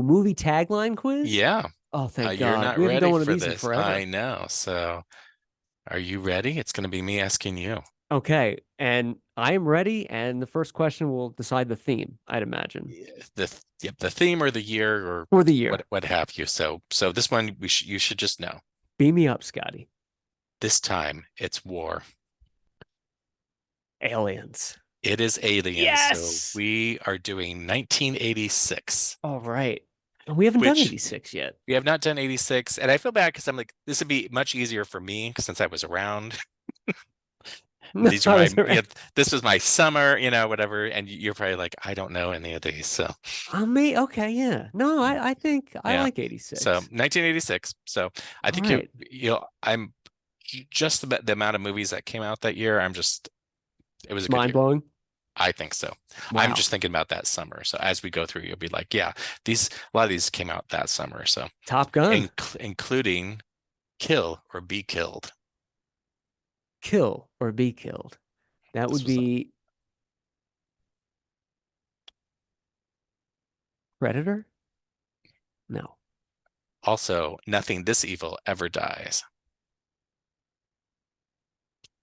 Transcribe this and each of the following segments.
movie tagline quiz? Yeah, Oh, thank you're God. not We haven't done ready one of for these in this. I forever. know. So, are you ready? It's going to be me asking you. Okay, and I am ready, and the first question will decide the theme, I'd imagine, Yeah, the theme or the year or for the what year. have you. So this one you should just know. Beam me up, Scotty. This time it's war. Aliens. It is aliens. So Yes! we are doing 1986, All right. We haven't done which 86 yet. we have not done 86. And I feel bad because I'm like, this would be much easier for me since I was around. No, These are I my, was around. this was my summer, whatever. And you're probably like, I don't know any of these. So, Me, okay, yeah. No, I think I yeah. like So 86. 1986. So I All think right. I'm just the amount of movies that came out that year. It was a good Mind year. blowing. I think so. I'm Wow. just thinking about that summer. So as we go through, you'll be like, yeah, a lot of these came out that summer. So Top Gun. including Kill or Be Killed. Kill or be killed. That This would was be Predator? No. also Nothing This Evil Ever Dies.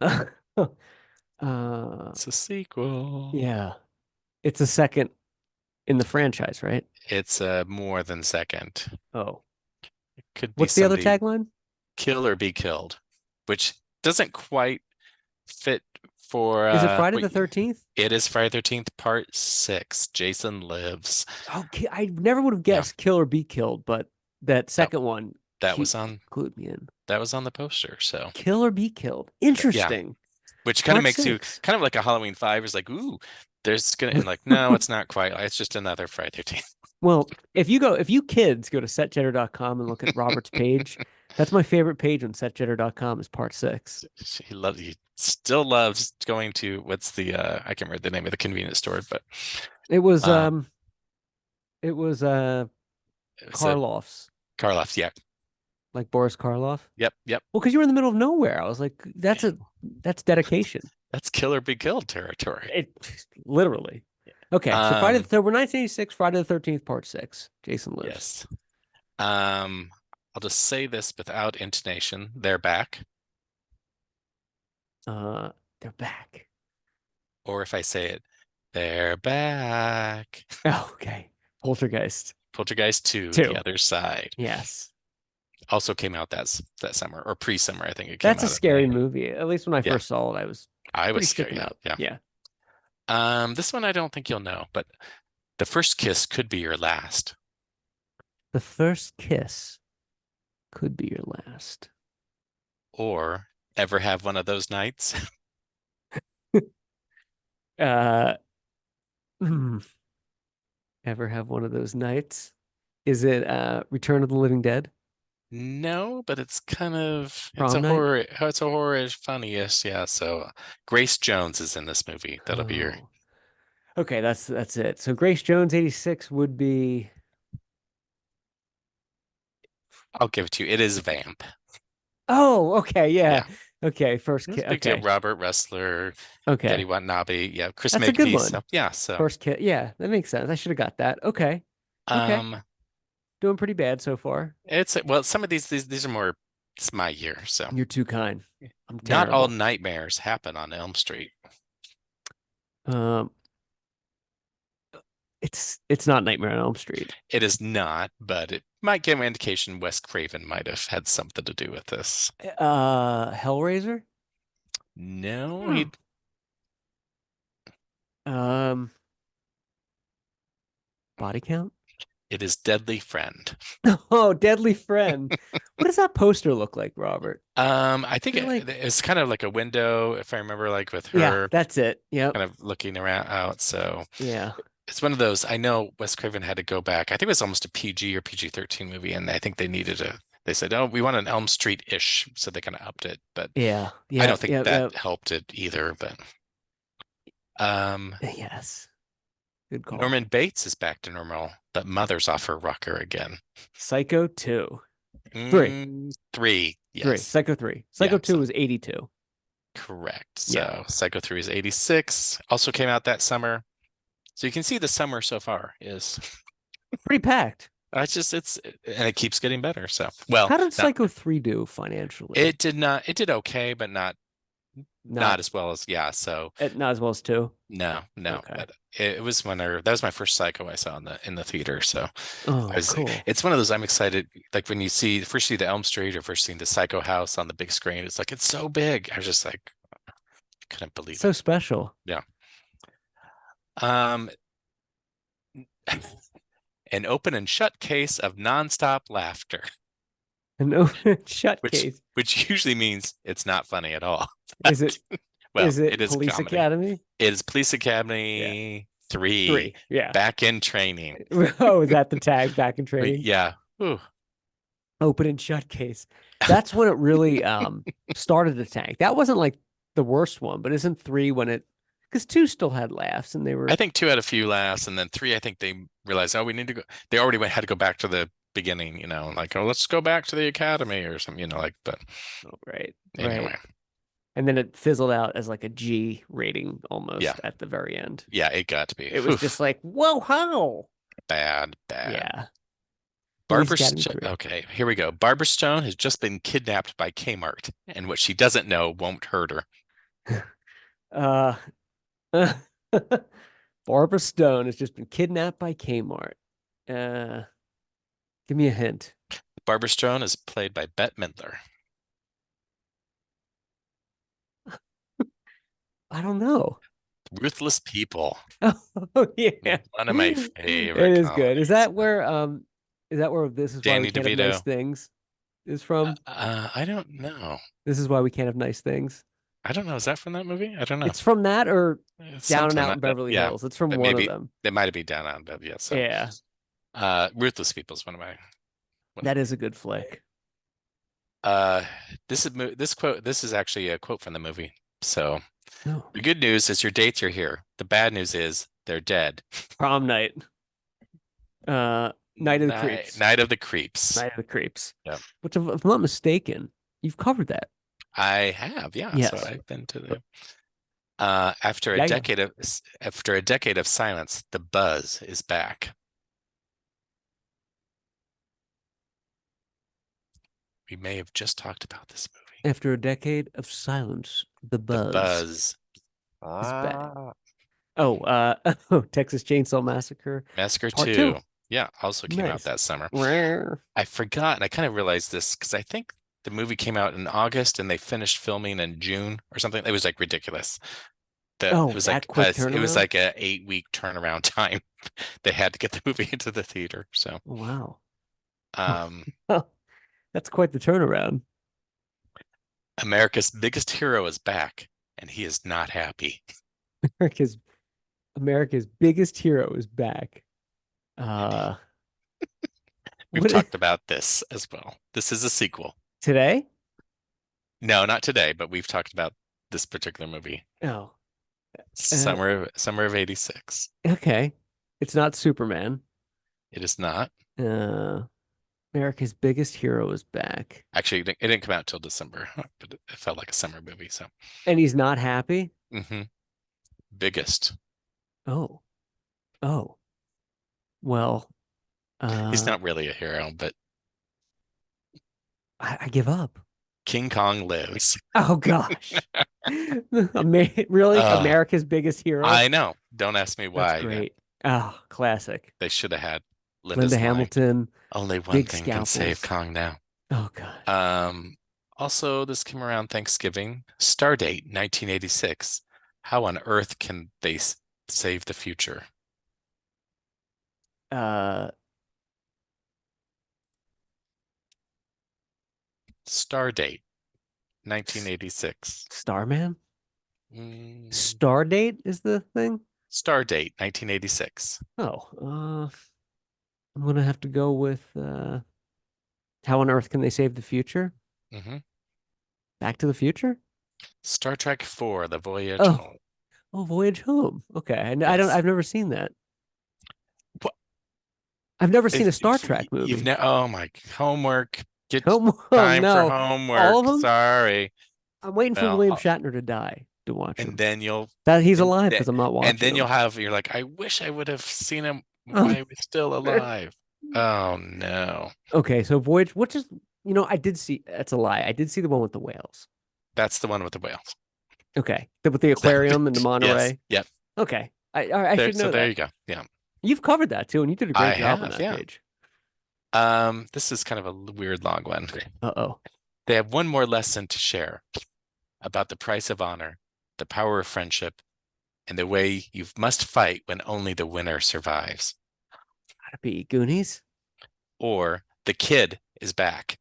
uh, It's a sequel. yeah. It's a second in the franchise, right? It's more than second. Oh. It could be What's the other somebody tagline? Kill or Be Killed, which doesn't quite fit for Is it Friday the 13th? it is Friday 13th, part 6. Jason Lives. Okay, I never would have Yeah, guessed kill or be killed, but that that second one that was on clued me in. the poster. So Kill or be killed. yeah, Interesting. which kind of Part makes you six. kind of like a Halloween 5 is like, ooh, there's gonna and like, no, it's not quite. It's just another Friday 13th. Well, if you kids go to setjetter.com and look at Robert's page, that's my favorite page on setjetter.com is part six. He still loves going to what's the I can't remember the name of the convenience store, but It was um um it was it was a Karloff's, Karloff. Yeah. like Boris Karloff. Yep. Well, because you were in the middle of nowhere. I was like, that's dedication. That's Kill or Be Killed territory. It literally. Okay, so Um, we're 1986, Friday the 13th, part six. Jason Lives. yes. I'll just say this without intonation. They're back. Uh, they're back. Or if I say it, they're back. Oh, okay. Poltergeist Poltergeist 2, The 2. Other Side. Yes. Also came out that summer or pre-summer. I think it came That's a out in scary May. movie. At least when I Yeah, first saw it, I was I was pretty scared. shaken Yeah, up. yeah. Yeah. This one I don't think you'll know, but the first kiss could be your last. The first kiss could be your last. Or ever have one of those nights. Uh, hmm, ever have one of those nights? Is it Return of the Living Dead? No, but it's kind of Prom night? it's a horror-ish, funny-ish, yeah. So Grace Jones is in this movie. That'll be your Oh. Okay, that's it. So Grace Jones 86 would be I'll give it to you. It is Vamp. Oh, okay, yeah. Yeah. Okay, first It's kiss. a big deal. Okay. Robert Ressler, Betty Okay. Watanabe, yeah, Chris That's a good Makepeace. So one. yeah, so First kiss. Yeah, that makes sense. I should have got that. Okay. Okay. um Doing pretty bad so far. it's well some of these are more it's my year, so You're too kind. I'm not all terrible. nightmares happen on Elm Street. Um, it's not Nightmare on Elm Street. It is not, but it might give an indication Wes Craven might have had something to do with this. Hellraiser? No, Hmm. he Um, Body Count? it is Deadly Friend. Oh, Deadly Friend. What does that poster look like, Robert? I I think feel like, it's kind of like a window, if I remember, like with yeah, her that's it. Yep. kind of looking around out. So Yeah. it's one of those. I know Wes Craven had to go back. I think it was almost a PG or PG-13 movie, and I think they needed a. They said, "Oh, we want an Elm Street-ish," so they kind of upped it. But Yeah. I Yeah. don't think Yeah. that Yeah. helped it either. But um, Yes. Good call. Norman Bates is back to normal, but Mother's off her rocker again. Psycho 2. 3. 3, 3. yes, Psycho 3. yeah. Psycho 2 So was 82. correct. Yeah. So Psycho 3 is 86. Also came out that summer. So you can see the summer so far is Pretty packed. and it keeps getting better. So, well, How did not Psycho 3 do financially? it did not it did okay, but not Not as well as yeah. So not as well as 2. no, Okay. but it was that was my first Psycho I saw in the theater. So I Oh, was cool. it's one of those I'm excited like when you see the Elm Street or first seeing the Psycho house on the big screen. It's like it's so big. I was just like couldn't believe So it. special. Yeah. Um, an open and shut case of nonstop laughter, An open shut which case. which usually means it's not funny at all. Is it Well, is it it is a Police comedy. Academy? It is Police Yeah. Academy 3, 3. Yeah. back in training. Oh, is that the tag back in But training? yeah. Ooh. Open and shut case. That's when it really started to tank. That wasn't like the worst one, but isn't 3 when it because 2 still had laughs and they I were think 2 had a few laughs, and then 3, I think they realized, oh, we need to go. They already had to go back to the beginning, like, oh, let's go back to the academy or something, like, but oh, right, right. anyway, And then it fizzled out as like a G rating yeah, almost at the very end. yeah, it got to be It was just oof, like, whoa, how? bad, bad. Yeah. Police Barbara, Academy 3. okay, here we go. Barbara Stone has just been kidnapped by Kmart, and what she doesn't know won't hurt her. Uh, Barbara Stone has just been kidnapped by Kmart. Uh, give me a hint. Barbara Stone is played by Bette Midler. I don't know. Ruthless People, Oh yeah. one of my It favorite is good. comedies. Is that where This Is Why We Danny Can't Have Nice DeVito. Things is from? I don't know. This is why we can't have nice things. I don't know. Is that from that movie? I don't know. It's from that or It's Down and something Out like in that. Beverly Yeah, Hills. It's from but one of maybe them. they might have been down on, but yeah. So, Yeah, Ruthless People is one of that is a good flick. uh, this quote. This is actually a quote from the movie. So No. the good news is your dates are here. The bad news is they're dead. Prom night. Uh, Night of the Creeps. Night of the Creeps. Night of the Creeps. Yeah, Which, if I'm not mistaken, you've covered that. I have. Yeah, so Yes. I've been to the. Uh, after a Yeah, yeah. decade of after a decade of silence, the buzz is back. We may have just talked about this movie. After a decade of silence, the The buzz buzz. is back. Oh, Texas Chainsaw Massacre Massacre Part 2. 2. Yeah, also came out Nice. that summer. Rare. I forgot, and I kind of realized this because I think the movie came out in August and they finished filming in June or something. It was like ridiculous. It Oh, was that quick it was turnaround? like a 8-week turnaround time. They had to get the movie into the theater. So, Wow. um, That's quite the turnaround. America's biggest hero is back, and he is not happy. America's America's biggest hero is back. And Uh, we've what talked about this as well. This is a sequel. today? No, not today, but we've talked about this particular movie. Oh, uh, Summer of '86. okay. It's not Superman. It is not. Uh, America's biggest hero is back, Actually, it didn't come out till December, but it felt like a summer movie. So, and he's not happy. hmm biggest. Oh, oh. Well, He's uh, not really a hero, but I give up. King Kong lives. Oh gosh. Really? Uh, America's biggest hero? I know. Don't ask me That's why. great. Oh, classic. They should have had Linda Linda's line. Hamilton, Only one big thing can save scalpels. Kong now. Oh gosh. Um, Also, this came around Thanksgiving. Stardate 1986. How on earth can they save the future? Uh, Stardate 1986. Starman? Mm, Stardate is the thing? Stardate 1986. Oh, I'm gonna have to go with How on Earth Can They Save the Future? hmm Back to the Future? Star Trek 4, The Voyage Oh, Home. oh, Voyage Home. Okay, I don't. Yes. I've never seen that. What? I've never seen a Star Trek You've movie. never, oh my, homework. Get Home. Oh time for no, all of homework. them. Sorry. I'm waiting for Well, William Shatner to die to watch and him. then you'll, That he's and, alive th- because I'm not and watching then him. you're like, I wish I would have seen him Oh, while he was still alive. Oh no. Okay, so Voyage, which is, I did see, that's a lie. I did see the one with the whales. That's the one with the whales. Okay, with the So, aquarium and the yes. Monterey. Yep. Okay, I There, should so know there that. you go. Yeah. You've covered that too, and you did a I great job on have, that yeah. page. This is kind of a weird long one. Uh-oh. They have one more lesson to share about the price of honor, the power of friendship, and the way you must fight when only the winner survives. Gotta be Goonies. Or the kid is back.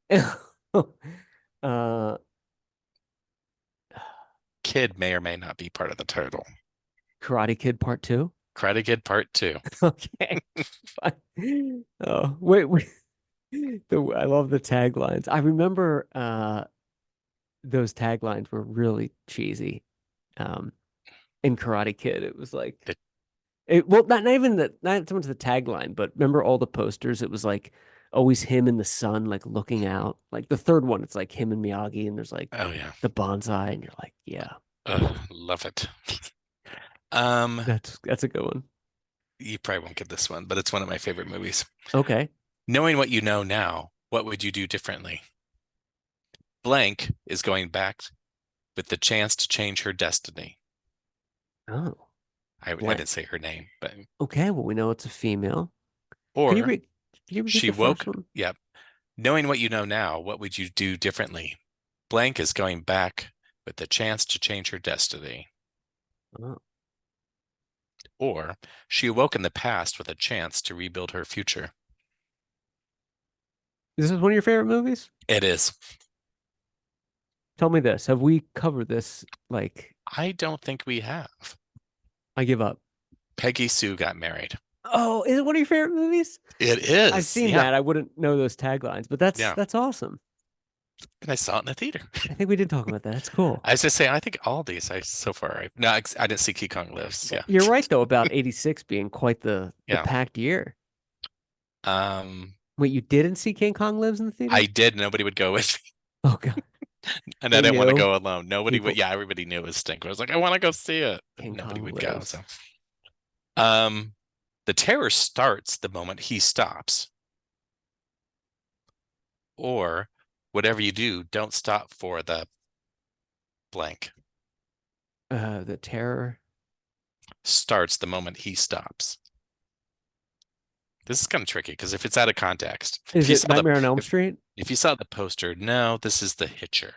uh, Kid may or may not be part of the title. Karate Kid Part Two. Karate Kid Part 2. Okay. Fine. Oh, wait. I love the taglines. I remember those taglines were really cheesy. Um, in Karate Kid, it was like The- well, not even not so much the tagline, but remember all the posters? It was like always him in the sun, like looking out. Like the third one, it's like him and Miyagi, and there's like oh yeah. the bonsai, and you're like, yeah, Love it. Um, that's a good one. you probably won't get this one, but it's one of my favorite movies. Okay. Knowing what you know now, what would you do differently? Blank is going back with the chance to change her destiny. Oh, I blank. didn't say her name, but Okay, well, we know it's a female. Can you or read? Can you repeat she the first woke. one? Yep. Knowing what you know now, what would you do differently? Blank is going back with the chance to change her destiny. Oh. Or she awoke in the past with a chance to rebuild her future. This is one of your favorite movies? It is. Tell me this. Have we covered this? Like, I don't think we have. I give up. Peggy Sue got married. Oh, is it one of your favorite movies? It I've is. seen Yeah. that. I wouldn't know those taglines, but that's Yeah. that's awesome. And I saw it in the theater. I think we did talk about that. That's cool. I was just saying, I think all these I so far. No, I didn't see King Kong Lives. Yeah. You're right though about 86 being quite the Yeah. packed year. Um, Wait, you didn't see King Kong Lives in the I theater? did. Nobody would go with me, Oh God, and I they didn't want to knew go alone. Nobody would. people Yeah, everybody knew it was stink. I was like, I want to go see it, but King nobody Kong would go. Lives. So, um, the terror starts the moment he stops, or whatever you do, don't stop for the blank. The Terror. Starts the moment he stops. This is kind of tricky because if it's out of context, Is it Nightmare on Elm Street? if you saw the poster, no, this is the Hitcher.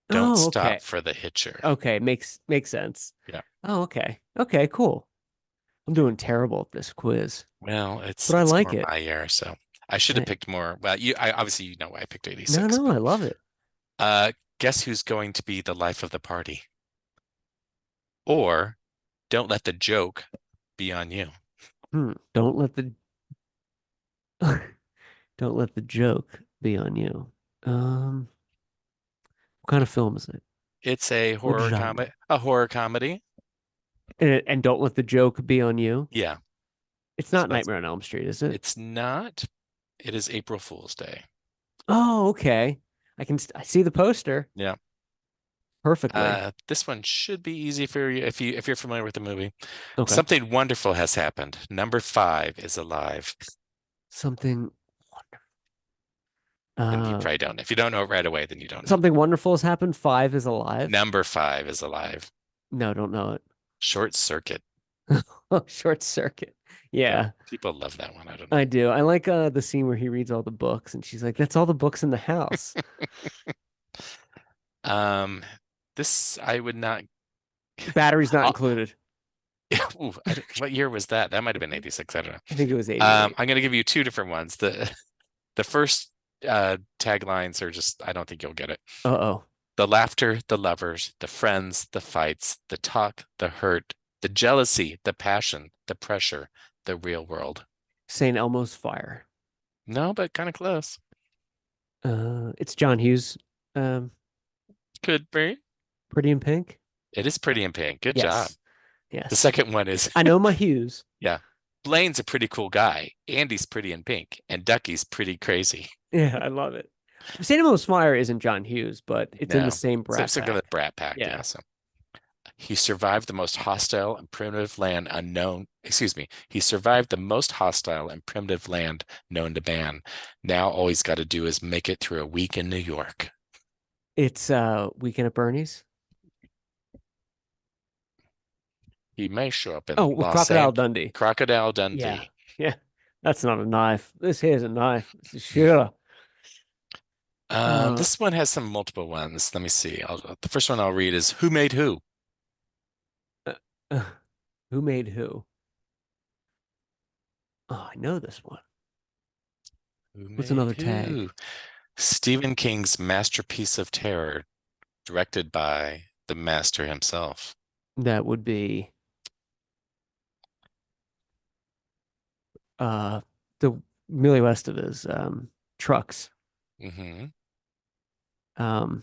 Don't Oh, stop okay. for the Hitcher. Okay, makes sense. Yeah. Oh, okay. Okay, cool. I'm doing terrible at this quiz, Well, but I it's like more it. my year, so I should have I, picked more. Well, I obviously you know why I picked no, 86, no, but I love it. guess who's going to be the life of the party? Or don't let the joke be on you. Don't let the don't let the joke be on you. What kind of film is it? It's a What horror comedy. genre? A horror comedy. And don't let the joke be on you. Yeah. It's So not that's Nightmare on Elm Street, is it? it's not. It is April Fool's Day. Oh, okay. I see the poster Yeah. perfectly. This one should be easy for you if you're familiar with the movie. Okay. Something wonderful has happened. Number 5 is alive. Something And you uh probably don't. If you don't know it right away, then you don't know. something wonderful has happened. Five is alive. Number 5 is alive. No, don't know it. Short Circuit. Oh, Short Circuit. Yeah, Yeah, people love that one. I don't know. I do. I like the scene where he reads all the books and she's like, "That's all the books in the house." Um, this I would not. Batteries not Uh, included. ooh, what year was that? That might have been 86. I don't know. I think it was 88. I'm gonna give you two different ones. The first taglines are just I don't think you'll get it. Uh-oh. The laughter, the lovers, the friends, the fights, the talk, the hurt, the jealousy, the passion, the pressure, the real world. St. Elmo's Fire. No, but kind of close. It's John Hughes. Um, Could be. Pretty in Pink. It is Pretty in Pink. Good job. Yes. The Yes. second one is I know my Hughes. yeah. Blaine's a pretty cool guy. Andy's pretty in pink, and Ducky's pretty crazy. Yeah, I love it. St. Elmo's Fire isn't John Hughes, but it's in the No, same so Brat it's like the Pack. Brat Pack. Yeah. Yeah. So He survived the most hostile and primitive land unknown. Excuse me. He survived the most hostile and primitive land known to man. Now all he's got to do is make it through a week in New York. It's Weekend at Bernie's. He may show up Oh, in with Los Crocodile Angeles. Dundee. Crocodile Yeah. Dundee. Yeah. That's not a knife. This here's a knife. This is sure. Uh, This one has some multiple ones. Let me see. The first one I'll read is Who Made Who? uh, uh, who made who? Oh, I know this one. Who What's made another tag? who? Stephen King's masterpiece of terror, directed by the master himself. That would be uh the Millie West of his trucks. Hmm Um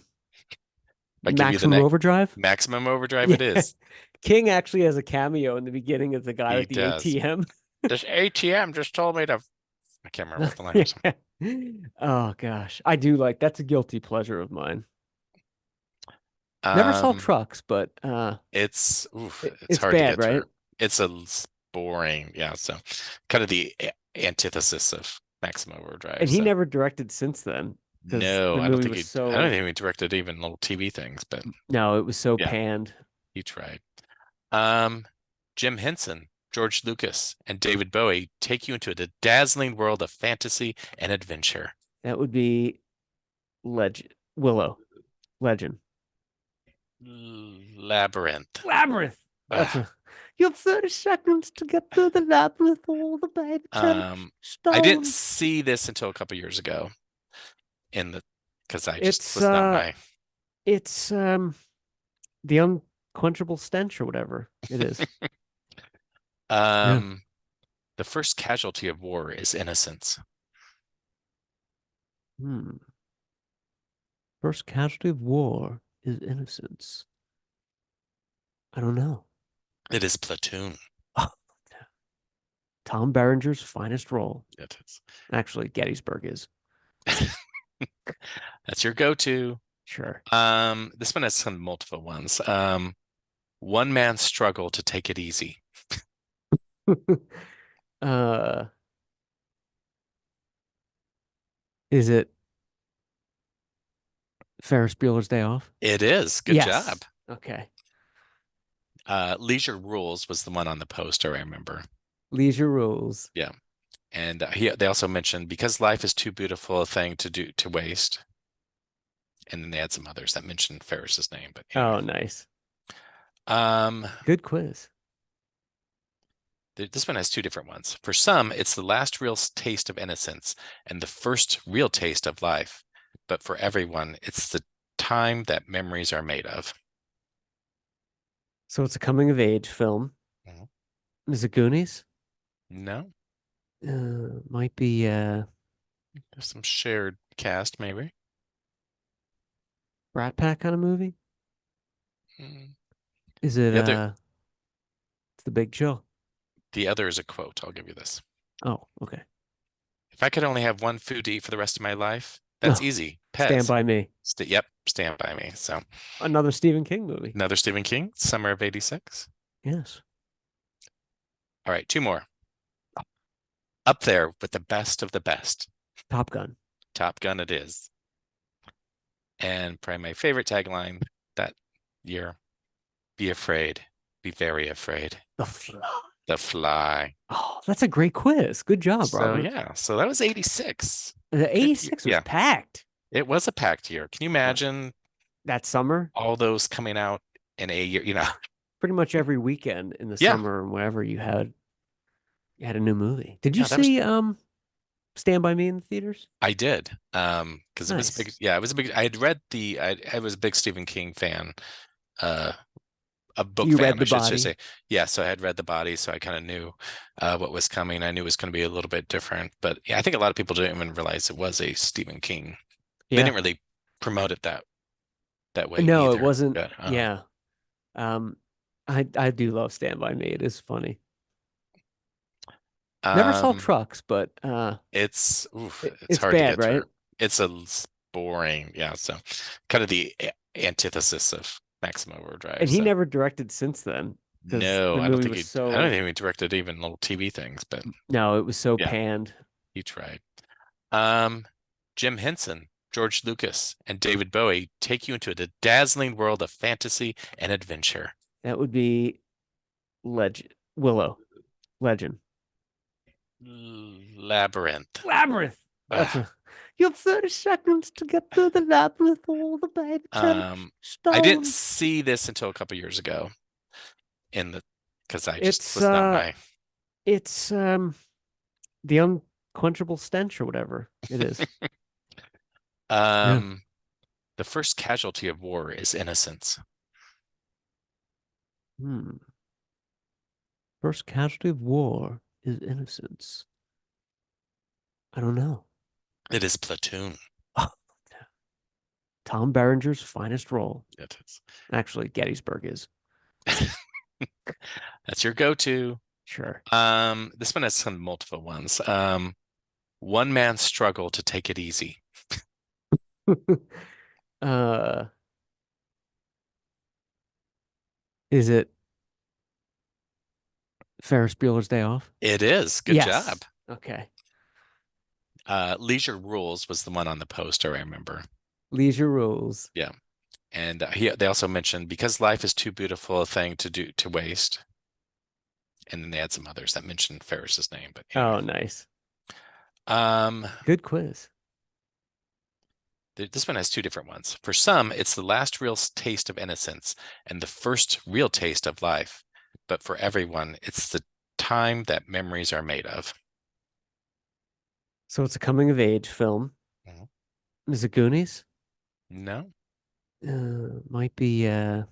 I give you the Maximum next Overdrive? Maximum Overdrive Yeah. it is. King actually has a cameo in the beginning as the guy He with the does. ATM. This ATM just told me to. I can't remember what the line Yeah. was. Oh gosh. I do like that's a guilty pleasure of mine. Never saw Um, trucks, but it's it's hard to bad, get right? through. It's boring. Yeah, so kind of the antithesis of Maximum Overdrive. And he So never directed since then because no, the I don't movie think was he. I don't so think he directed even little TV things, but no, it was so yeah, panned. he tried. Um, Jim Henson, George Lucas, and David Bowie take you into the dazzling world of fantasy and adventure. That would be Legend. Willow. Legend. Labyrinth. Labyrinth. That's Ugh. a you have 30 seconds to get through the labyrinth, all the baby Um, I didn't stones. see this until a couple years ago in the because I just It's was not my. it's the unquenchable stench or whatever it is. Yeah. Um, the first casualty of war is innocence. Hmm. First casualty of war is innocence. I don't know. It is platoon. Oh, Tom Berenger's finest role. It is. Actually, Gettysburg is. That's your go-to. Sure. This one has some multiple ones. One man struggle to take it easy. uh, is it Ferris Bueller's Day Off? It is. Good Yes. job. Okay. Leisure Rules was the one on the poster, I remember. Leisure Rules. Yeah. And they also mentioned because life is too beautiful a thing to waste. And then they had some others that mentioned Ferris's name, but anyway. Oh, nice. Um, Good quiz. this one has two different ones. For some, it's the last real taste of innocence and the first real taste of life. But for everyone, it's the time that memories are made of. So it's a coming of age film. Mhm. Is it Goonies? No, Might be there's some shared cast, maybe. Rat Pack kind of movie. Mm. Is it The other, it's The Big Chill? the other is a quote. I'll give you this. Oh, okay. If I could only have one food to eat for the rest of my life, that's Oh, easy. Stand Pez. by Me. Yep, Stand By Me. So Another Stephen King movie. another Stephen King, Summer of '86. Yes. All right, two more. Up there with the best of the best. Top Gun. Top Gun it is. And probably my favorite tagline that year, be afraid, be very afraid. The Fly. The Fly. Oh, that's a great quiz. Good job, So Robert. yeah, so that was '86. The Good 86 was yeah, packed. it was a packed year. Can you imagine That summer, all those coming out in a year, pretty much every weekend in the Yeah, summer and wherever you had a new movie. Did you yeah, that was see Stand By Me in the theaters? I did. Because it was a Nice. big yeah, it was a big I had read I was a big Stephen King fan, uh a book You read fan, I The should say. Body? Yeah, so I had read The Body, so I kind of knew what was coming. I knew it was going to be a little bit different. But yeah, I think a lot of people didn't even realize it was a Stephen King. They Yeah. didn't really promote it that way No, it either. wasn't. But Yeah. Um, I do love Stand By Me. It is funny. Never saw um Trucks, but it's it's hard to bad, get right? through. It's boring. Yeah, so kind of the antithesis of Maximum Overdrive. And he So never directed since then because no, the I don't movie think was I don't so, think he directed even little TV things, but no, it was so yeah, panned. he tried. Um, Jim Henson, George Lucas, and David Bowie take you into the dazzling world of fantasy and adventure. That would be Legend. Willow. Legend. Labyrinth. Labyrinth. That's Ugh. a. You have 30 seconds to get through the labyrinth, all the baby temptation I didn't stone. see this until a couple years ago in the because I just It's was not my it's the unquenchable stench or whatever it is. Yeah. um the first casualty of war is innocence. Hmm. First casualty of war is innocence. I don't know. It is platoon. Oh, Tom Berenger's finest role. It is. Actually, Gettysburg is. That's your go-to. Sure. This one has some multiple ones. One man struggle to take it easy. uh, is it Ferris Bueller's Day Off? It is. Good Yes. job. Okay. Leisure Rules was the one on the poster, I remember. Leisure Rules. Yeah. And they also mentioned because life is too beautiful a thing to waste. And then they had some others that mentioned Ferris's name, but anyway. Oh, nice. Um, Good quiz. this one has two different ones. For some, it's the last real taste of innocence and the first real taste of life. But for everyone, it's the time that memories are made of. So it's a coming of age film. Mhm. Is it Goonies? No, Might be there's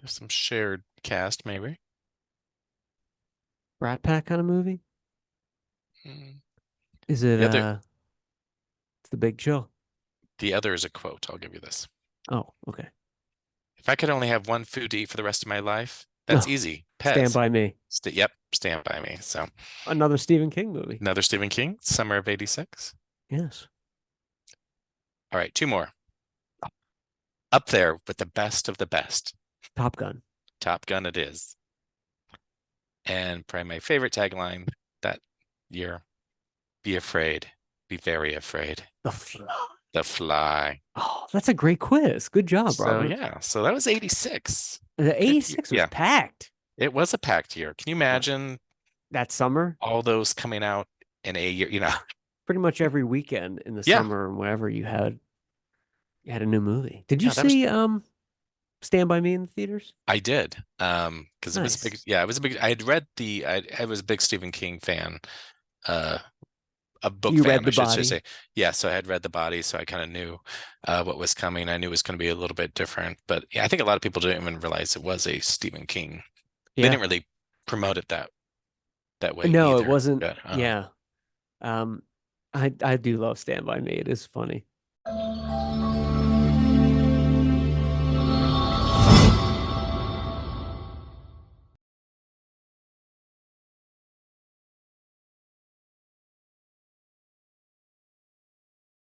some shared cast, maybe. Rat Pack kind of movie. Mm. Is it The other, it's The Big Chill? the other is a quote. I'll give you this. Oh, okay. If I could only have one food to eat for the rest of my life, that's No, easy. Stand Pez. by Me. Yep, Stand By Me. So Another Stephen King movie. another Stephen King, Summer of '86. Yes. All right, two more. Up there with the best of the best. Top Gun. Top Gun it is. And probably my favorite tagline that year, be afraid, be very afraid. The Fly. The Fly. Oh, that's a great quiz. Good job, So Robert. yeah, so that was '86. The Good 86 was yeah, packed. it was a packed year. Can you What? imagine That summer, all those coming out in a year, pretty much every weekend in the Yeah, summer and wherever you had a new movie. Did you yeah, that was see Stand By Me in the theaters? I did. Because it was a Nice. big yeah, it was a big I had read I was a big Stephen King fan, uh a book You read fan, I The should Body. say. Yeah, so I had read The Body, so I kind of knew what was coming. I knew it was going to be a little bit different. But yeah, I think a lot of people didn't even realize it was a Stephen King. They Yeah. didn't really promote it that way No, it either. wasn't. But Yeah. Um, I do love Stand By Me. It is funny.